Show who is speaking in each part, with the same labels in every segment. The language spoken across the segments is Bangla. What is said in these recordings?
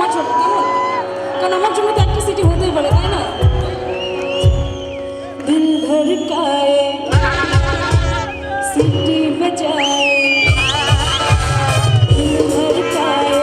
Speaker 1: আমার জন্য, কেমন? কারণ আমার জন্য তো একটা সিটি হতেই পারে, তাই না? দিল ধড়কায়ে সিটি বজায়ে, দিল ধড়কায়ে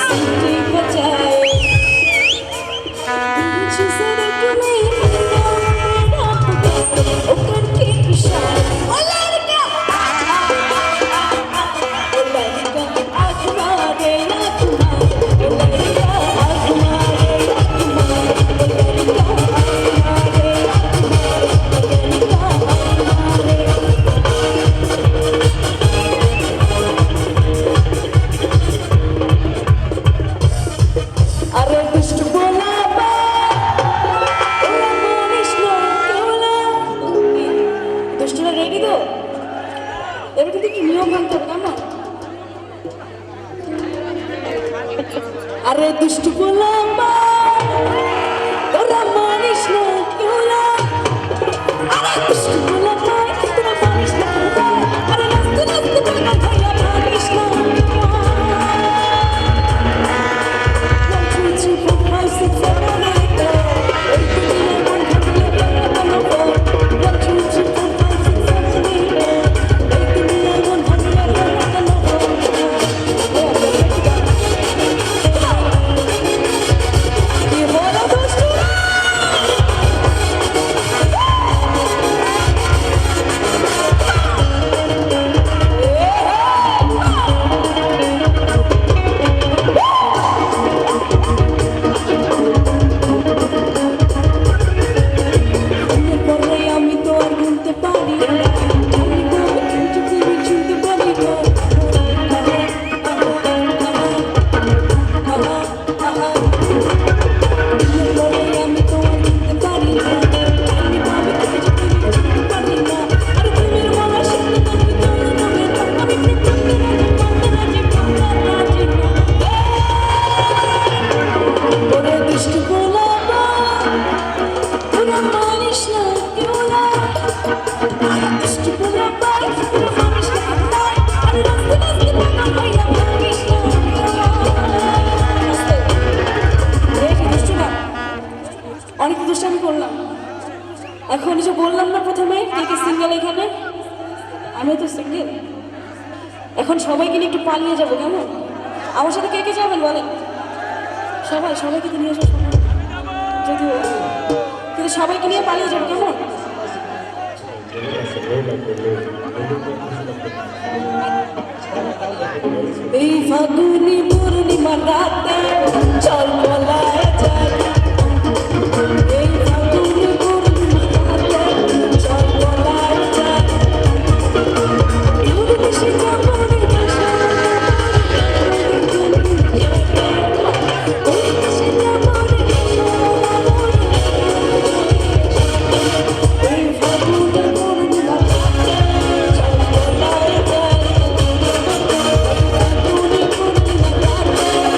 Speaker 1: সিটি বজায়ে, मुझे सड़क में ओ करके इशारा, ओ लड़का आँख मारे आँख मारे, ओ लड़का आँख मारे आँख मारे, ओ लड़का आँख मारे आँख मारे, ओ लड़का आँख मारे। अरे दुष्ट बोला দুষ্টরা রেডি তো? এবার কিন্তু একটু নিয়ম ভাঙতে হবে, কেমন? আরে দুষ্ট বললাম তোরা মানিস না কেউলা, আরে দুষ্ট বললাম তোরা মানিস না কেউলা, আরে নাচতে নাচতে তোরা ভাইয়া মানিস না। 1 2 3 4 5 6 7 8 এই দুনিয়ার মন ভাঙলে কেন কেন 1 2 3 4 5 6 7 8 এই দুনিয়ার মন ভাঙলে কেন কি বলো দুষ্টু? পরে আমি তো আর গুনতে পারি না, আমি তো চুপি চুনতে পারি না। পরে আমি তো আর গুনতে পারি না, আমি ভাবে চুপি চুনতে পারি না। আর প্রেমের মালা শুনতে থাকি তোর নামে, আমি প্রথমে রাজি না। ওরে দুষ্টু বলা তোরা মানিস না কেউলা, আরে দুষ্টু বলা তোরা মানিস না কেউলা, আরে নাচতে নাচতে তোরা ভাইয়া মানিস না কেউলা। রেডি দুষ্টু না? অনেক দুষ্টু আমি করলাম, এখন যে বললাম না প্রথমে কে কে সিঙ্গেল এখানে, আমিও তো সিঙ্গেল। এখন সবাইকে নিয়ে একটু পালিয়ে যাবো, কেমন? আমার সাথে কে কে যাবেন বলেন? সবাইকে তো নিয়ে আসা সম্ভব যদিও, কিন্তু সবাইকে নিয়ে পালিয়ে যাবো, কেমন? এই ফাগুনি পূর্ণিমা রাতে চল বলায় যায়, এই ফাগুনি পূর্ণিমা রাতে চল বলায় যায়, দূর দেশে যাবো রে দেশে, ওই দেশে যাবো রে দেশে, এই ফাগুনি পূর্ণিমা রাতে চল বলায় যায়, ফাগুনি পূর্ণিমা রাতে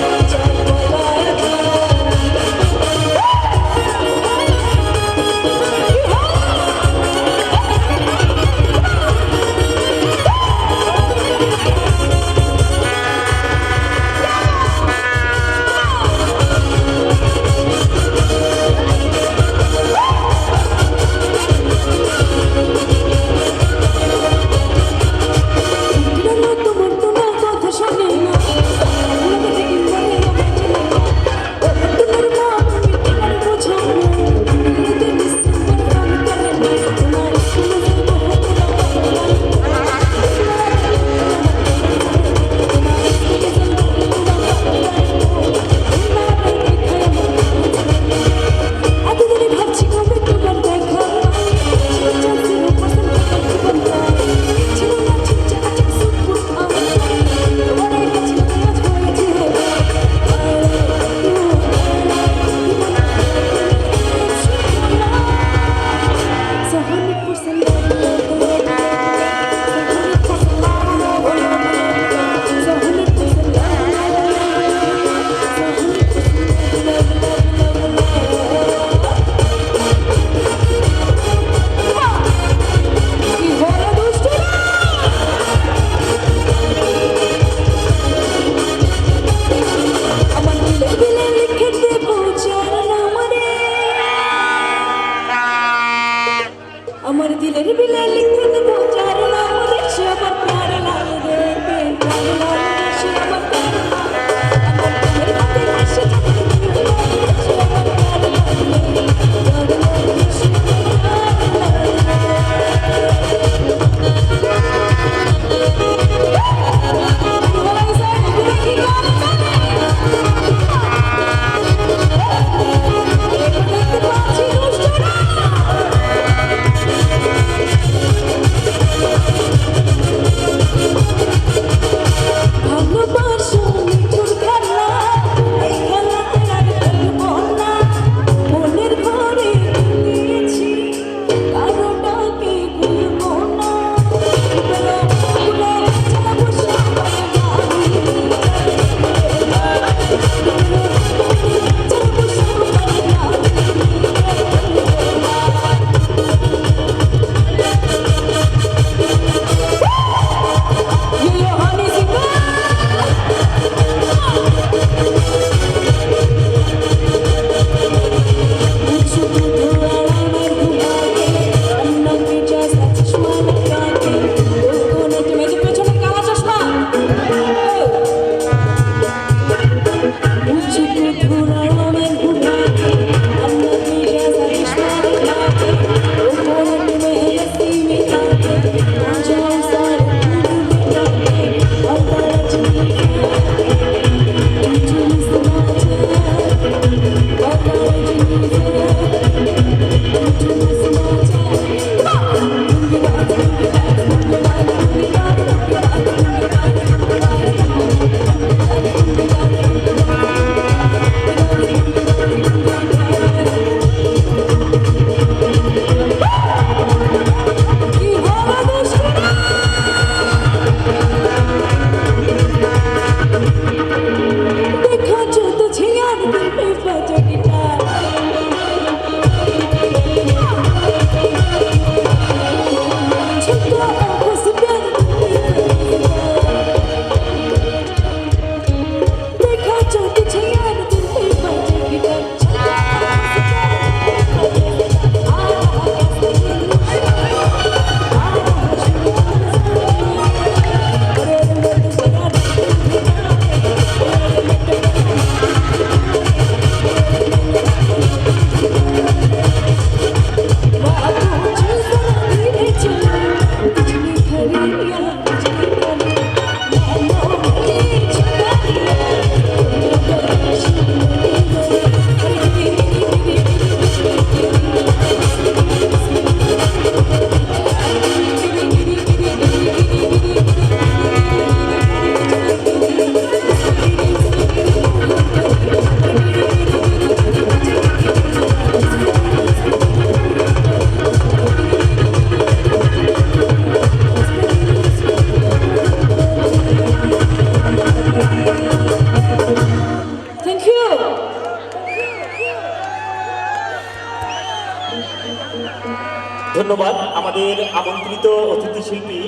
Speaker 2: ধন্যবাদ আমাদের আমন্ত্রিত অতিথি শিল্পী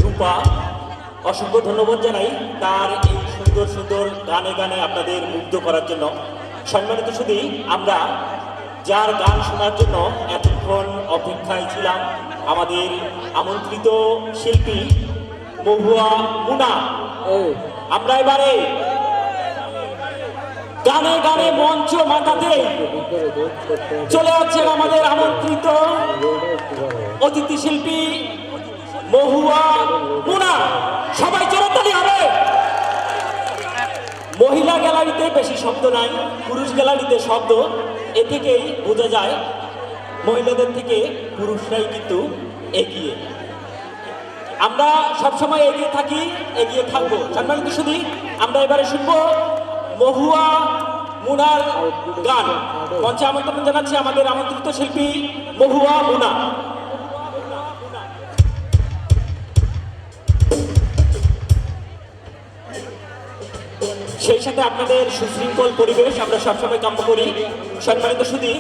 Speaker 2: রূপা, অসংখ্য ধন্যবাদ জানাই তার এই সুন্দর সুন্দর গানে গানে আপনাদের মুগ্ধ করার জন্য। সম্মানিত শুধু আমরা যার গান শোনার জন্য এতক্ষণ অপেক্ষায় ছিলাম, আমাদের আমন্ত্রিত শিল্পী মহুয়া মুনা। আমরা এবারে গানে গানে মঞ্চ মাতাতে চলে আসছেন আমাদের আমন্ত্রিত অতিথি শিল্পী মহুয়া মুনা। সবাই জোরতালি হবে। মহিলা গ্যালারিতে বেশি শব্দ নাই, পুরুষ গ্যালারিতে শব্দ। এ থেকেই বোঝা যায় মহিলাদের থেকে পুরুষরাই কিন্তু এগিয়ে। আমরা সবসময় এগিয়ে থাকি, এগিয়ে থাকবো। সম্মানিত শুধু আমরা এবারে শুনবো মহুয়া মুনার গান। মঞ্চে আমন্ত্রণ জানাচ্ছি আমাদের আমন্ত্রিত শিল্পী মহুয়া মুনা। সেই সাথে আপনাদের সুশৃঙ্খল পরিবেশ আমরা সবসময় কাম্য করি। সম্মানিত শুধু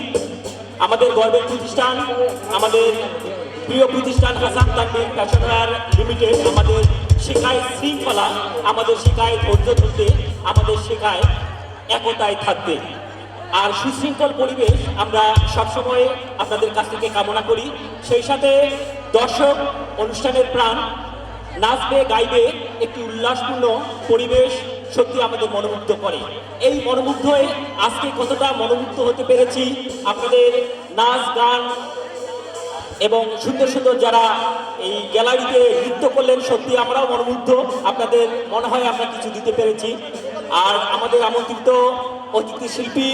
Speaker 2: আমাদের গর্বের প্রতিষ্ঠান, আমাদের প্রিয় প্রতিষ্ঠান হাসান তানভীর ফ্যাশনার লিমিটেড আমাদের শেখায় শৃঙ্খলা, আমাদের শেখায় ধৈর্য ধরতে, আমাদের শেখায় একতায় থাকতে। আর সুশৃঙ্খল পরিবেশ আমরা সবসময় আপনাদের কাছ থেকে কামনা করি। সেই সাথে দর্শক অনুষ্ঠানের প্রাণ নাচবে গাইবে একটি উল্লাসপূর্ণ পরিবেশ সত্যি আমাদের মনোমুগ্ধ করে। এই মনোমুগ্ধ হয়ে আজকে কতটা মনোমুগ্ধ হতে পেরেছি আপনাদের নাচ গান এবং সুন্দর সুন্দর যারা এই গ্যালারিতে নৃত্য করলেন, সত্যি আমরাও মনোমুগ্ধ। আপনাদের মনে হয় আমরা কিছু দিতে পেরেছি। আর আমাদের আমন্ত্রিত অতিথি শিল্পী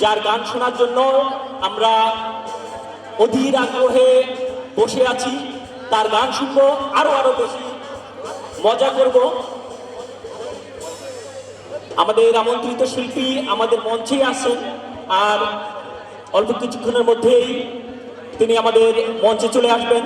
Speaker 2: যার গান শোনার জন্য আমরা অধীর আগ্রহে বসে আছি, তার গান শুনবো, আরো বেশি মজা করব। আমাদের আমন্ত্রিত শিল্পী আমাদের মঞ্চেই আসেন, আর অল্প কিছুক্ষণের মধ্যেই তিনি আমাদের মঞ্চে চলে আসবেন।